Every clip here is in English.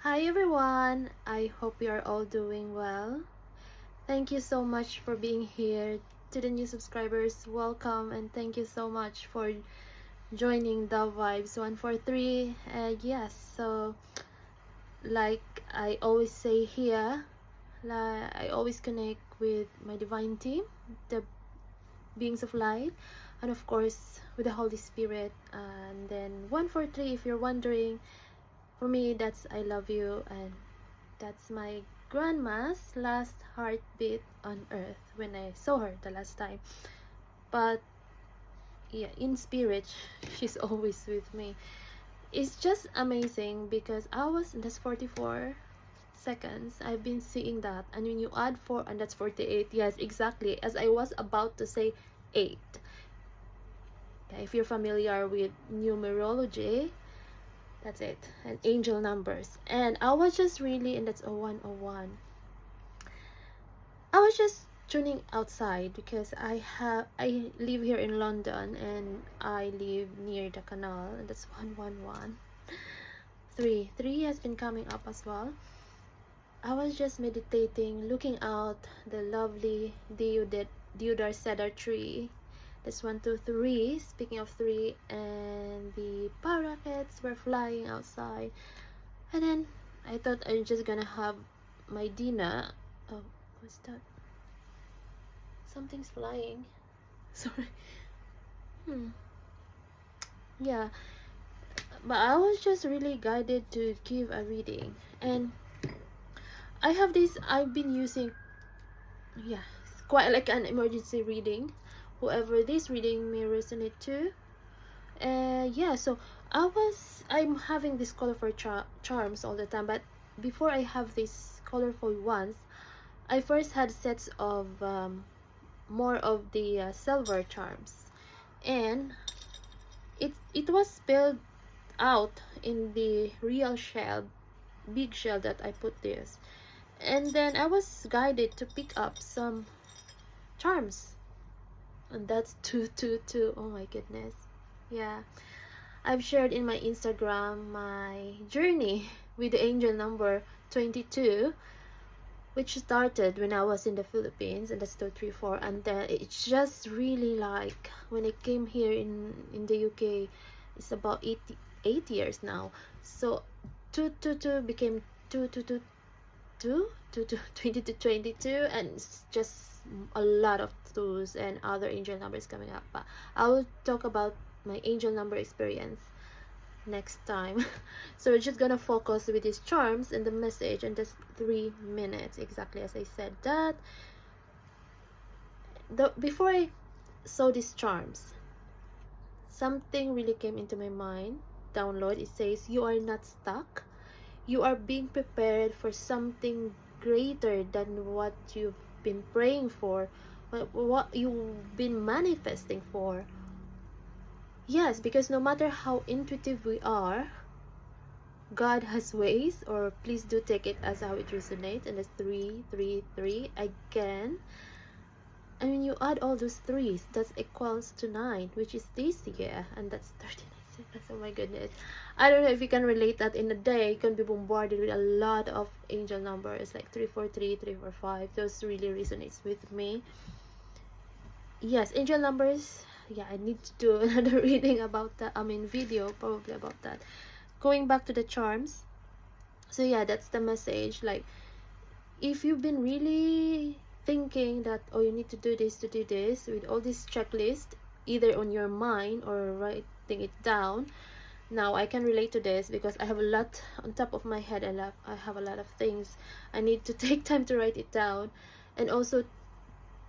Hi everyone, I hope you are all doing well. Thank you so much for being here. To the new subscribers, welcome and thank you so much for joining the Vibes 143. Yes, so like I always say here, I always connect with my divine team, the beings of light, and of course with the Holy Spirit. And then 143, if you're wondering, for me that's I love you, and that's my grandma's last heartbeat on earth when I saw her the last time. But yeah, in spirit, she's always with me. It's just amazing because that's 44 seconds. I've been seeing that, and when you add 4, and that's 48. Yes, exactly. As I was about to say 8. Okay, if you're familiar with numerology, that's it. And angel numbers. And I was just really, and that's 0101. I was just tuning outside because I live here in London and I live near the canal, and that's 111. 3 has been coming up as well. I was just meditating, looking out the lovely deodar cedar tree. That's 123. Speaking of 3, and the parakeets were flying outside. And then I thought I'm just gonna have my dinner. Oh, what's that? Something's flying. Sorry. Yeah, but I was just really guided to give a reading, and I have this. I've been using. Yeah, it's quite like an emergency reading. Whoever this reading may resonate to. Yeah. So I'm having these colorful charms all the time, but before I have these colorful ones, I first had sets of more of the silver charms, and it was spelled out in the real shell, big shell that I put this. And then I was guided to pick up some charms. And that's 222. Oh my goodness. Yeah. I've shared in my Instagram my journey with the angel number 22, which started when I was in the Philippines, and that's 234. And then it's just really like when I came here in the UK, it's about 8 years now. So 222 became 222 to 20 to 22, and it's just a lot of twos and other angel numbers coming up. But I will talk about my angel number experience next time. So we're just gonna focus with these charms and the message, and just 3 minutes exactly as I said that. Before I saw these charms, something really came into my mind. Download. It says you are not stuck. You are being prepared for something greater than what you've been praying for, what you've been manifesting for. Yes, because no matter how intuitive we are, God has ways, or please do take it as how it resonates. And it's 333 again. And when you add all those threes, that equals to 9, which is this year, and that's 39 seconds. Oh my goodness. I don't know if you can relate that in a day. You can be bombarded with a lot of angel numbers like 343, 345. Those really resonates with me. Yes, angel numbers. Yeah, I need to do another reading about that. Video probably about that. Going back to the charms. So yeah, that's the message. Like, if you've been really thinking that, oh, you need to do this with all this checklist, either on your mind or writing it down. Now I can relate to this because I have a lot on top of my head. I have a lot of things. I need to take time to write it down, and also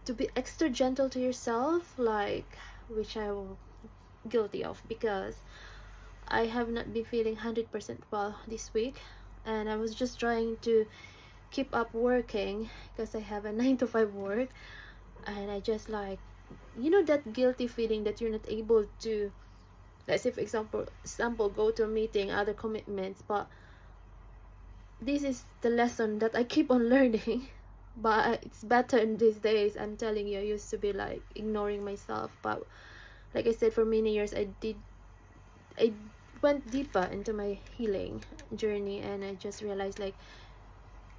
to be extra gentle to yourself, like, which I'm guilty of, because I have not been feeling 100% well this week, and I was just trying to keep up working because I have a 9 to 5 work, and I just like, that guilty feeling that you're not able to, let's say for example go to a meeting, other commitments. But this is the lesson that I keep on learning. But it's better in these days. I'm telling you, I used to be like ignoring myself, but like I said, for many years I went deeper into my healing journey, and I just realized like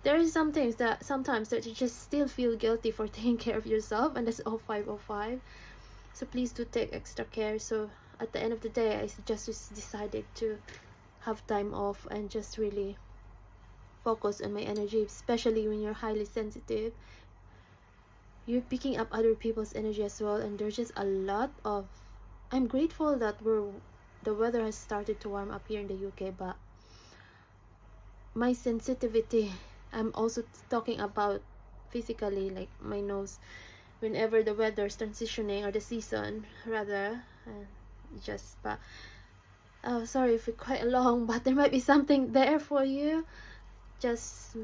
there is some things that sometimes that you just still feel guilty for taking care of yourself, and that's all 505. So please do take extra care. So at the end of the day, I just decided to have time off and just really focus on my energy, especially when you're highly sensitive. You're picking up other people's energy as well, and there's just a lot of, I'm grateful that the weather has started to warm up here in the UK, but my sensitivity, I'm also talking about physically, like my nose, whenever the weather's transitioning, or the season rather, just but oh, sorry if it's quite long, but there might be something there for you. Just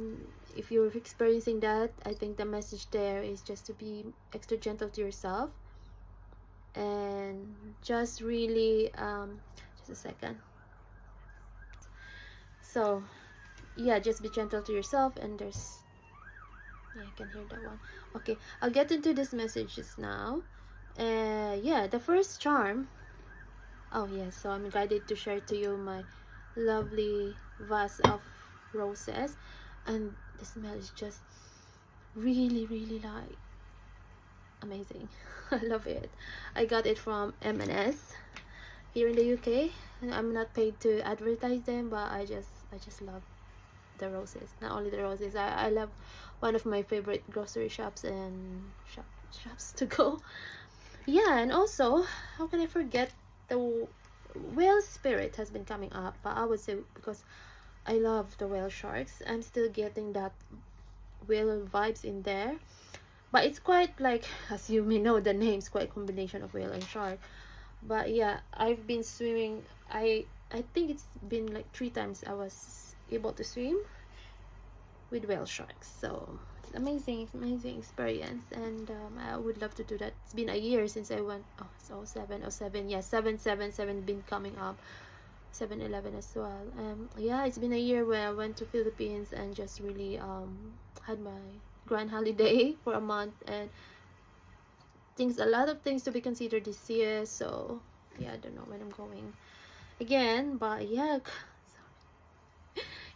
if you're experiencing that, I think the message there is just to be extra gentle to yourself, and just really just a second. So yeah, just be gentle to yourself, and there's, yeah, I can hear that one. Okay, I'll get into these messages now. Yeah, the first charm, oh yes, so I'm guided to share to you my lovely vase of roses, and the smell is just really like amazing. I love it. I got it from M&S here in the UK. I'm not paid to advertise them, but I just love the roses. Not only the roses, I love one of my favorite grocery shops and shops to go. Yeah, and also, how can I forget, the whale spirit has been coming up, but I would say because I love the whale sharks, I'm still getting that whale vibes in there. But it's quite like, as you may know, the name's quite a combination of whale and shark. But yeah, I've been swimming, I think it's been like 3 times I was able to swim with whale sharks. So it's amazing experience, and I would love to do that. It's been a year since I went. Oh, so 707, yeah, 777 been coming up, 711 as well. Yeah, it's been a year where I went to Philippines and just really had my grand holiday for a month, and a lot of things to be considered this year. So yeah, I don't know when I'm going again, but yeah,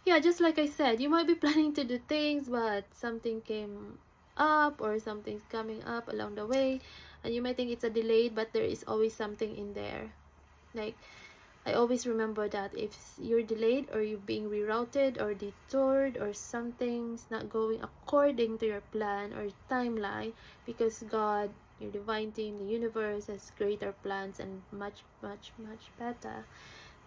yeah, just like I said, you might be planning to do things, but something came up, or something's coming up along the way, and you might think it's a delayed, but there is always something in there. Like, I always remember that if you're delayed, or you're being rerouted or detoured, or something's not going according to your plan or timeline, because God, your divine team, the universe has greater plans and much better.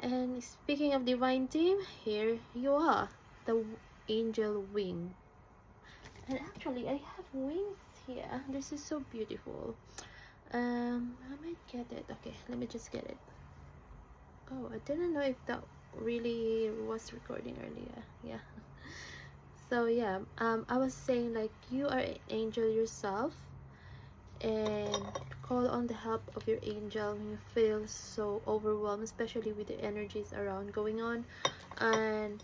And speaking of divine team, here you are, the angel wing. And actually, I have wings here. This is so beautiful. I might get it. Okay, let me just get it. Oh, I didn't know if that really was recording earlier. Yeah. So yeah, I was saying, like, you are an angel yourself, and call on the help of your angel when you feel so overwhelmed, especially with the energies around going on. And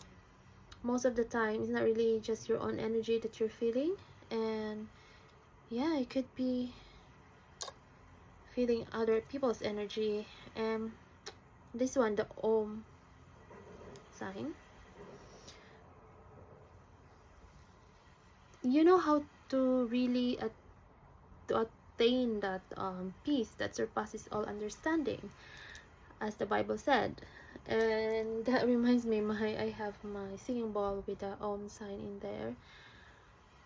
most of the time, it's not really just your own energy that you're feeling, and yeah, it could be feeling other people's energy. And this one, the Om sign, you know how to really to attain that peace that surpasses all understanding, as the Bible said. And that reminds me, I have my singing bowl with the Om sign in there.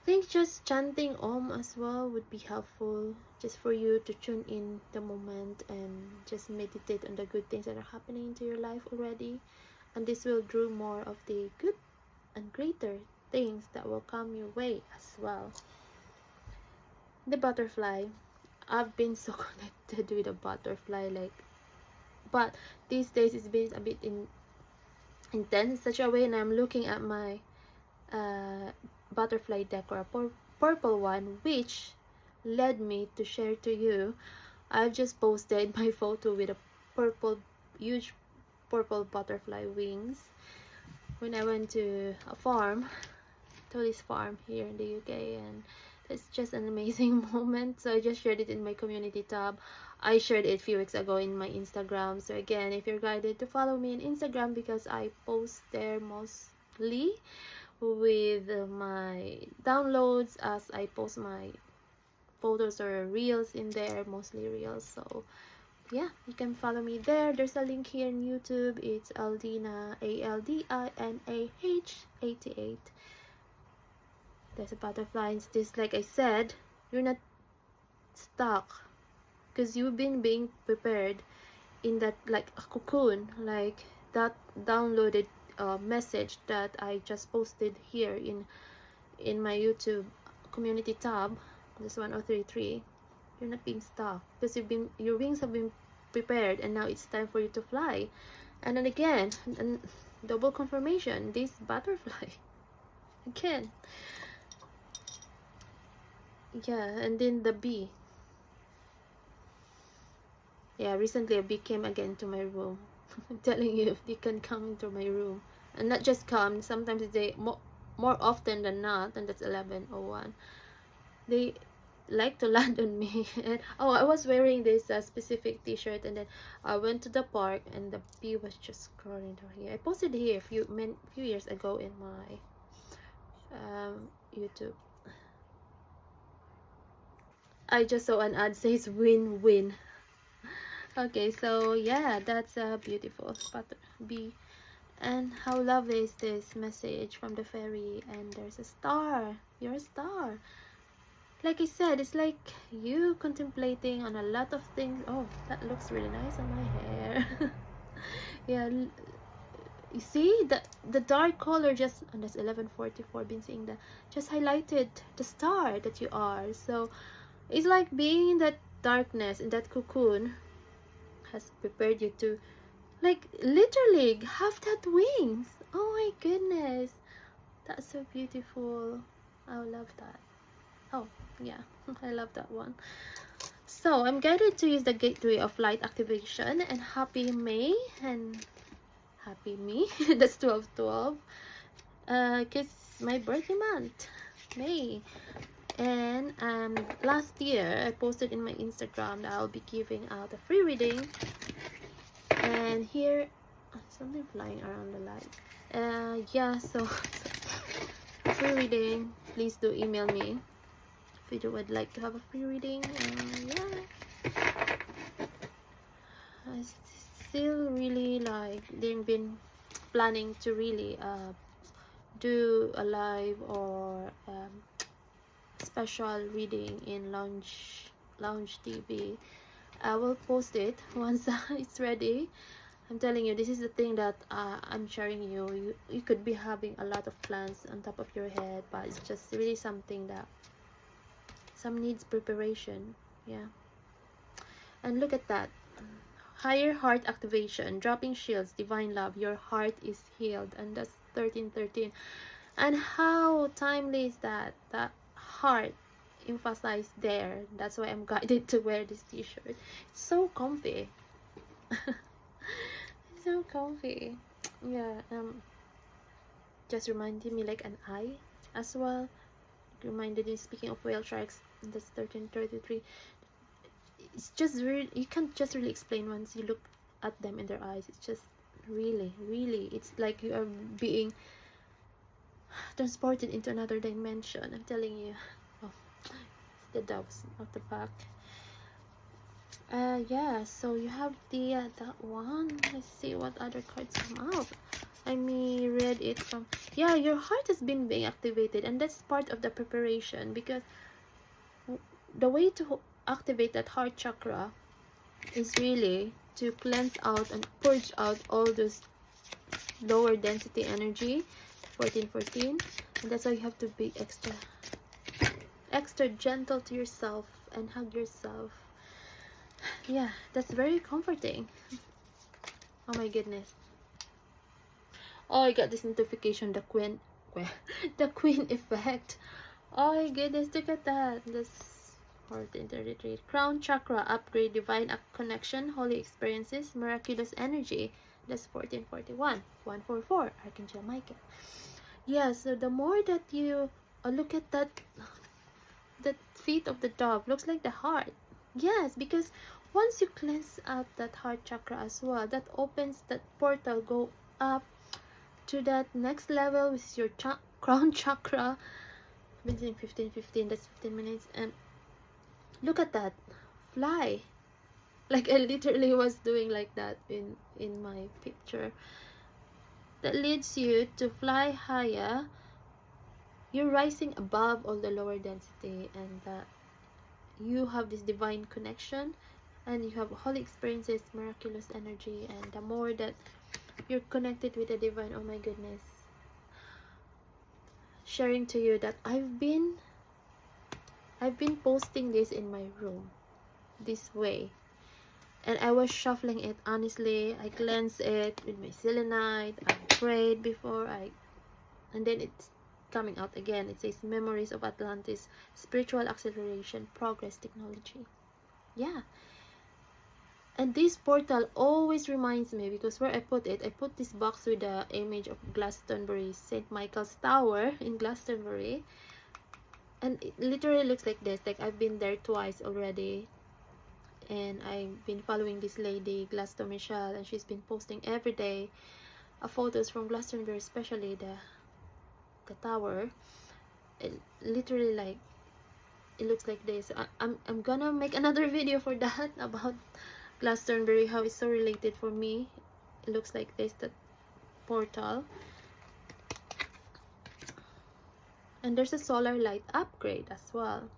I think just chanting Om as well would be helpful, just for you to tune in the moment and just meditate on the good things that are happening into your life already. And this will draw more of the good and greater things that will come your way as well. The butterfly, I've been so connected with the butterfly, like, but these days it's been a bit intense in such a way, and I'm looking at my butterfly decor, a purple one, which led me to share to you. I've just posted my photo with a huge purple butterfly wings when I went to a farm, Tolly's farm here in the UK, and it's just an amazing moment. So I just shared it in my community tab. I shared it a few weeks ago in my Instagram. So again, if you're guided to follow me on Instagram, because I post there mostly with my downloads, as I post my photos or reels in there, mostly reels. So yeah, you can follow me there. There's a link here on YouTube. It's Aldinah, ALDINAH88. There's a butterfly. It's this, like I said, you're not stuck, because you've been being prepared in that, like a cocoon, like that downloaded message that I just posted here in my YouTube community tab. This 1033. You're not being stuck, because your wings have been prepared, and now it's time for you to fly. And then again, and double confirmation, this butterfly again. Yeah, and then the bee. Yeah, recently a bee came again to my room. I'm telling you, they can come into my room, and not just come, sometimes they more often than not, and that's 11:01, they like to land on me. And oh, I was wearing this specific t-shirt, and then I went to the park, and the bee was just crawling down here. I posted here a few years ago in my YouTube. I just saw an ad says win-win. Okay, so yeah, that's a beautiful bee. And how lovely is this message from the fairy? And there's a star. You're a star. Like I said, it's like you contemplating on a lot of things. Oh, that looks really nice on my hair. Yeah, you see the dark color, just, and that's 11:44, been seeing that, just highlighted the star that you are. So it's like being in that darkness, in that cocoon, has prepared you to, like, literally have that wings. Oh my goodness, that's so beautiful. I love that. Oh yeah, I love that one. So I'm guided to use the gateway of light activation, and happy May, and happy me. That's 12/12, because my birthday month, May. And last year I posted in my Instagram that I'll be giving out a free reading, and here something flying around the light. Yeah, so free reading, please do email me if you would like to have a free reading. Yeah, I still really, like, they've been planning to really do a live or special reading in Lounge TV. I will post it once it's ready. I'm telling you, this is the thing that I'm sharing you could be having a lot of plans on top of your head, but it's just really something that some needs preparation. Yeah. And look at that, higher heart activation, dropping shields, divine love, your heart is healed. And that's 1313. And how timely is that heart emphasized there. That's why I'm guided to wear this t-shirt. It's so comfy. It's so comfy. Yeah, just reminded me like an eye as well. Reminded me, speaking of whale sharks, that's 1333. It's just really, you can't just really explain once you look at them in their eyes. It's just really, it's like you are being transported into another dimension. I'm telling you. Oh, the doves at the back. Yeah, so you have the that one. Let's see what other cards come out. I mean, read it from, yeah, your heart has been being activated, and that's part of the preparation, because the way to activate that heart chakra is really to cleanse out and purge out all those lower density energy, 1414. And that's why you have to be extra gentle to yourself and hug yourself. Yeah, that's very comforting. Oh my goodness. Oh, I got this notification, the queen the queen effect. Oh my goodness, look at that. This 1433. Crown chakra upgrade, divine connection, holy experiences, miraculous energy. That's 1441. 144. Archangel Michael. Yeah, so the more that you look at that feet of the dove, looks like the heart. Yes, because Once you cleanse out that heart chakra as well, that opens that portal, go up to that next level, which is your crown chakra. Between 15, that's 15 minutes. And look at that, fly. Like I literally was doing like that in my picture. That leads you to fly higher. You're rising above all the lower density, and you have this divine connection, and you have holy experiences, miraculous energy. And the more that you're connected with the divine, oh my goodness, sharing to you that I've been posting this in my room this way, and I was shuffling it. Honestly, I cleansed it with my selenite, I prayed before and then it's coming out again. It says Memories of Atlantis, Spiritual Acceleration, Progress Technology. Yeah. And this portal always reminds me, because where I put this box with the image of Glastonbury, St. Michael's Tower in Glastonbury. And it literally looks like this. Like I've been there twice already. And I've been following this lady, Glasto Michelle, and she's been posting every day photos from Glastonbury, especially the tower. It literally, like, it looks like this. I'm gonna make another video for that about Glastonbury, how it's so related for me. It looks like this, that portal. And there's a solar light upgrade as well.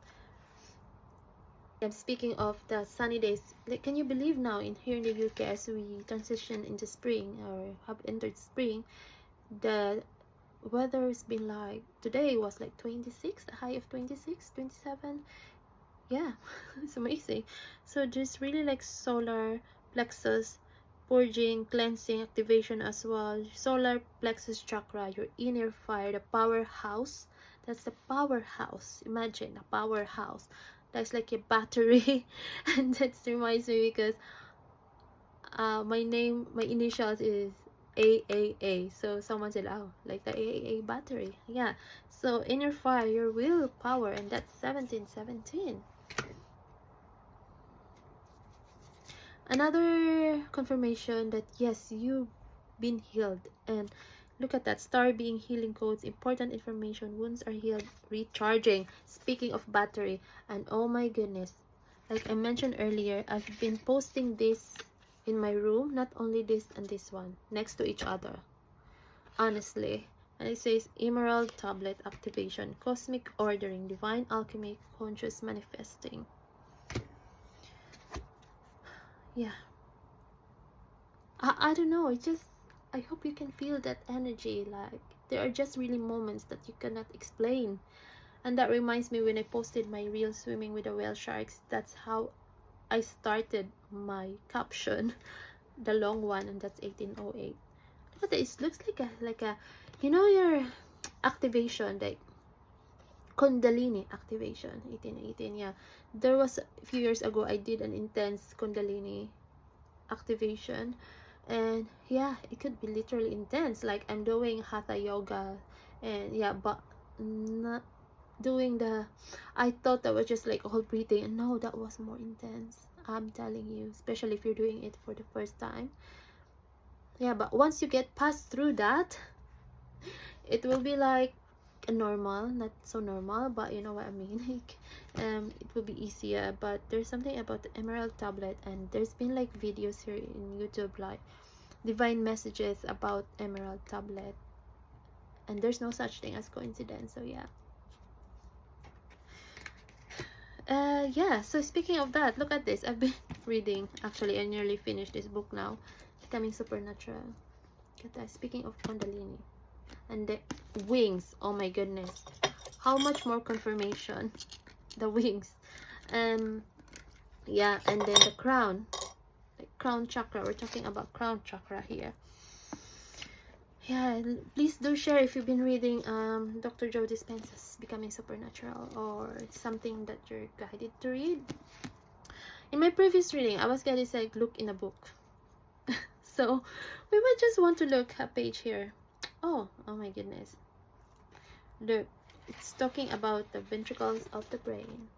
And speaking of the sunny days, like, can you believe now here in the UK, as we transition into spring or have entered spring, the weather has been like, today was like 26, a high of 26, 27. Yeah, it's amazing. So there's really like solar plexus purging, cleansing, activation as well. Solar plexus chakra, your inner fire, the powerhouse. That's the powerhouse. Imagine a powerhouse. That's like a battery. And that reminds me because my initials is AAA. So someone said, oh, like the AAA battery. Yeah. So inner fire, your willpower, and that's 1717. Another confirmation that yes, you've been healed. And look at that, star being healing codes, important information, wounds are healed, recharging. Speaking of battery, and oh my goodness, like I mentioned earlier, I've been posting this in my room, not only this and this one next to each other, honestly. And it says Emerald Tablet Activation, Cosmic Ordering, Divine Alchemy, Conscious Manifesting. Yeah, I don't know, it just, I hope you can feel that energy. Like there are just really moments that you cannot explain. And that reminds me when I posted my reel swimming with the whale sharks, that's how I started my caption, the long one, and that's 1808. Look at this, looks like a you know, your activation, like Kundalini activation, 1818. Yeah, there was a few years ago I did an intense Kundalini activation, and yeah, it could be literally intense. Like I'm doing hatha yoga, and yeah, but not doing the, I thought that was just like all breathing, and no, that was more intense, I'm telling you, especially if you're doing it for the first time. Yeah, but once you get past through that, it will be like a normal, not so normal, but you know what I mean. Like it will be easier. But there's something about the Emerald Tablet, and there's been like videos here in YouTube, like divine messages about Emerald Tablet, and there's no such thing as coincidence. So yeah. Yeah, so speaking of that, look at this. I've been reading, actually I nearly finished this book now, Becoming Supernatural. Look at that. Speaking of Kundalini and the wings, oh my goodness, how much more confirmation. The wings. Yeah, and then the crown, the crown chakra. We're talking about crown chakra here. Yeah, please do share if you've been reading Dr. Joe Dispenza's Becoming Supernatural, or something that you're guided to read. In my previous reading, I was guided to say, look in a book. So we might just want to look a page here. Oh my goodness. Look, it's talking about the ventricles of the brain.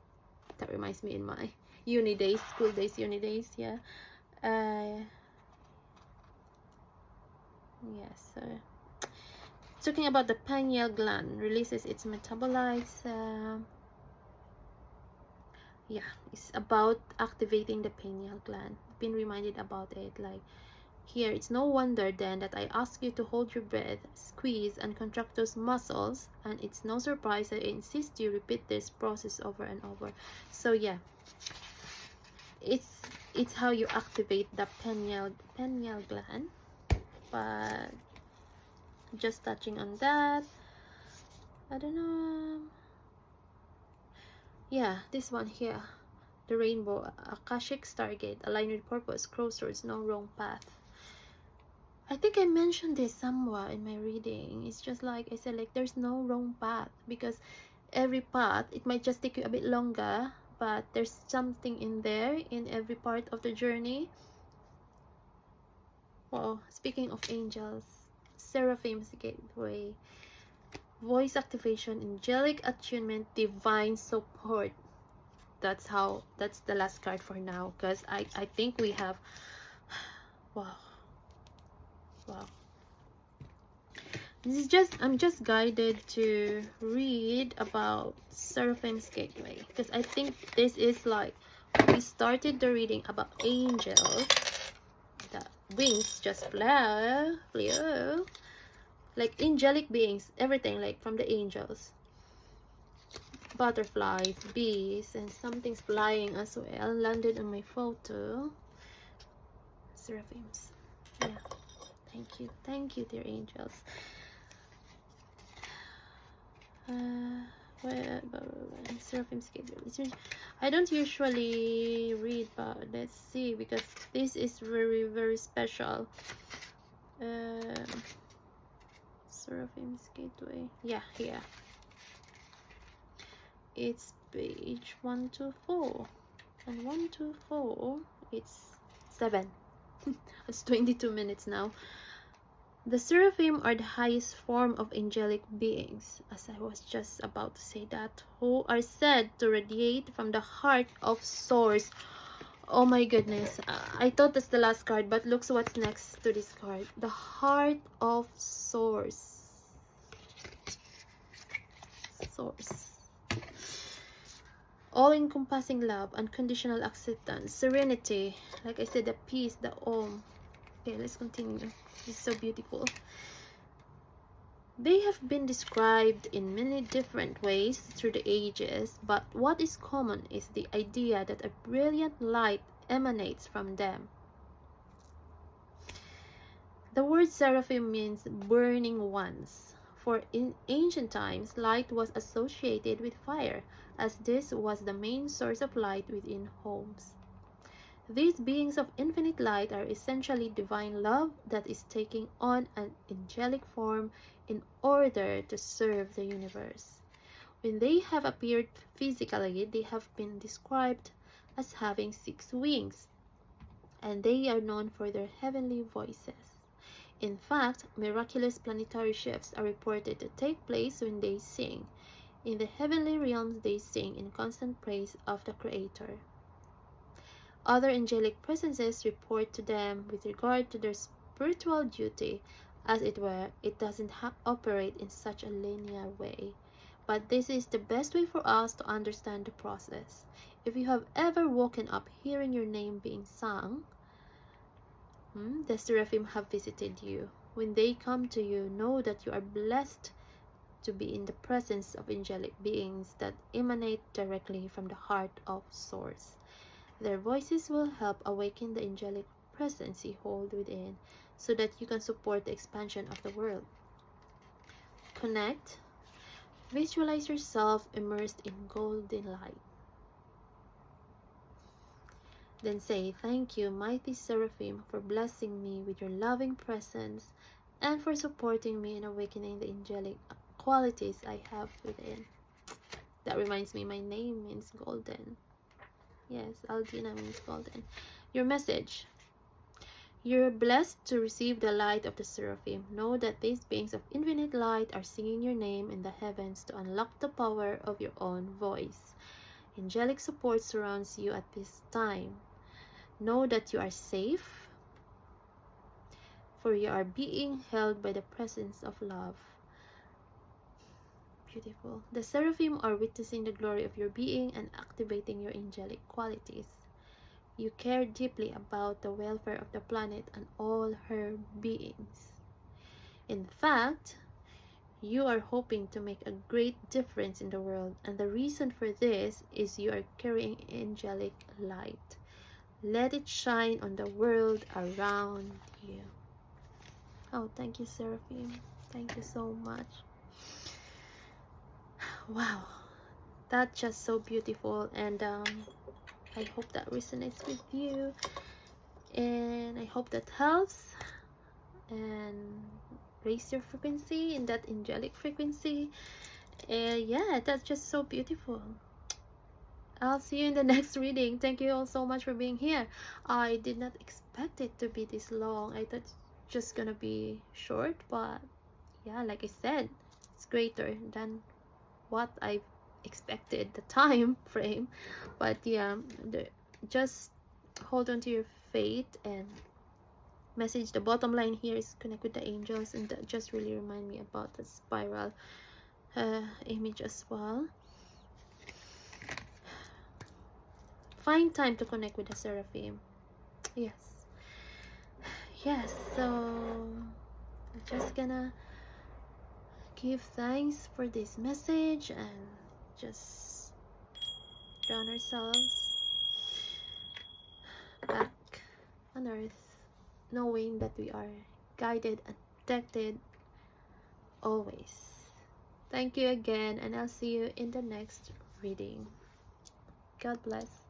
That reminds me in my uni days, school days, uni days. Yeah. Yes. Talking about the pineal gland releases its metabolites. Yeah, it's about activating the pineal gland. Been reminded about it. Like here, it's no wonder then that I ask you to hold your breath, squeeze and contract those muscles, and it's no surprise that I insist you repeat this process over and over. So yeah, it's how you activate the pineal gland. But just touching on that, I don't know. Yeah, this one here, the rainbow, Akashic Stargate, aligned with purpose, crossroads, no wrong path. I think I mentioned this somewhere in my reading. It's just like I said, like there's no wrong path, because every path, it might just take you a bit longer, but there's something in there in every part of the journey. Well, speaking of angels, Seraphim's gateway, voice activation, angelic attunement, divine support. That's the last card for now, because I think we have wow. This is just, I'm just guided to read about Seraphim's gateway, because I think this is like, we started the reading about angels, the wings just flew, like angelic beings, everything like from the angels, butterflies, bees, and something's flying as well, landed on my photo. Seraphims, yeah, thank you dear angels. Seraphim's gateway. I don't usually read, but let's see, because this is very, very special. Seraphim's gateway. Yeah, here. It's page 124, and 124. It's 7. It's 22 minutes now. The seraphim are the highest form of angelic beings, as I was just about to say that, who are said to radiate from the heart of Source. Oh my goodness, I thought that's the last card, but look what's next to this card. The heart of Source. All-encompassing love, unconditional acceptance, serenity, like I said, the peace, the Om. Okay, let's continue. It's so beautiful. They have been described in many different ways through the ages, but what is common is the idea that a brilliant light emanates from them. The word seraphim means burning ones, for in ancient times light was associated with fire, as this was the main source of light within homes. These beings of infinite light are essentially divine love that is taking on an angelic form in order to serve the universe. When they have appeared physically, they have been described as having 6 wings, and they are known for their heavenly voices. In fact, miraculous planetary shifts are reported to take place when they sing. In the heavenly realms, they sing in constant praise of the Creator. Other angelic presences report to them with regard to their spiritual duty. As it were, it doesn't operate in such a linear way. But this is the best way for us to understand the process. If you have ever woken up hearing your name being sung, the seraphim have visited you. When they come to you, know that you are blessed to be in the presence of angelic beings that emanate directly from the heart of Source. Their voices will help awaken the angelic presence you hold within, so that you can support the expansion of the world. Connect. Visualize yourself immersed in golden light. Then say, "Thank you, mighty seraphim, for blessing me with your loving presence and for supporting me in awakening the angelic qualities I have within." That reminds me, my name means golden. Yes, Aldina means golden. Your message. You're blessed to receive the light of the seraphim. Know that these beings of infinite light are singing your name in the heavens to unlock the power of your own voice. Angelic support surrounds you at this time. Know that you are safe, for you are being held by the presence of love. Beautiful. The seraphim are witnessing the glory of your being and activating your angelic qualities. You care deeply about the welfare of the planet and all her beings. In fact, you are hoping to make a great difference in the world, and the reason for this is you are carrying angelic light. Let it shine on the world around you. Oh, thank you, Seraphim. Thank you so much. Wow, that's just so beautiful, and I hope that resonates with you, and I hope that helps and raise your frequency in that angelic frequency. And yeah, that's just so beautiful. I'll see you in the next reading. Thank you all so much for being here. I did not expect it to be this long. I thought it's just gonna be short, but yeah, like I said, it's greater than what I expected, the time frame. But yeah, just hold on to your faith, and message, the bottom line here is connect with the angels, and that just really remind me about the spiral image as well. Find time to connect with the seraphim. Yes, so I'm just gonna give thanks for this message and just ground ourselves back on earth, knowing that we are guided and protected always. Thank you again, and I'll see you in the next reading. God bless.